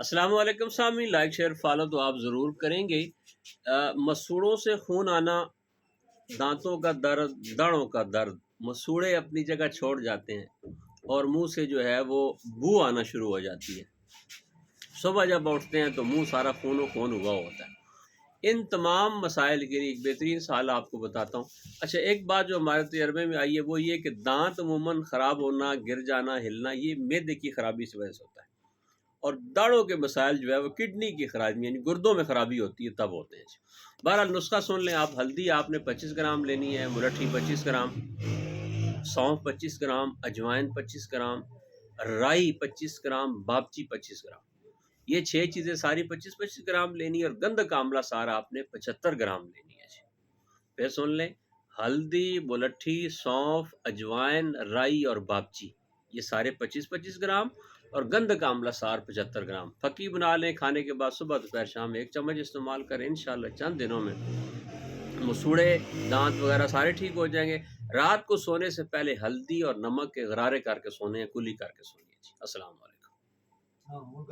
अस्सलाम वालेकुम सामी, like share follow तो आप ज़रूर करेंगे। मसूड़ों से खून आना, दांतों का दर्द, दाढ़ों का दर्द, मसूड़े अपनी जगह छोड़ जाते हैं और मुंह से जो है वो बू आना शुरू हो जाती है। सुबह जब उठते हैं तो मुंह सारा खून खून हुआ होता है। इन तमाम मसाइल के लिए एक बेहतरीन सवाल आपको बताता हूँ। अच्छा, एक बात जो हमारे तजर्बे में आई है वो ये कि दांत अमूमन ख़राब होना, गिर जाना, हिलना, ये मैदे की ख़राबी से वजह से होता है। और दाढ़ों के मसाइल जो है वो किडनी की खराबी यानी गुर्दों में खराबी होती है, तब होते हैं। बहरहाल नुस्खा सुन लें आप। हल्दी आपने 25 ग्राम लेनी है, मुलट्ठी 25 ग्राम, सौंफ 25 ग्राम, अजवाइन 25 ग्राम, राई 25 ग्राम, बापची 25 ग्राम। ये 6 चीज़ें सारी 25-25 ग्राम लेनी है। और गंधक आंवला सारा आपने 75 ग्राम लेनी है जी। फिर सुन लें, हल्दी, मुलट्ठी, सौंफ, अजवाइन, राई और बापची, ये सारे 25-25 ग्राम। और गंधक आंवला सार 75 ग्राम। फकी बना लें, खाने के बाद सुबह दोपहर शाम 1 चम्मच इस्तेमाल करें। इंशाल्लाह चंद दिनों में मसूड़े, दांत वगैरह सारे ठीक हो जाएंगे। रात को सोने से पहले हल्दी और नमक के गरारे करके सोने हैं, कुली करके सोनिए जी। अस्सलाम वालेकुम।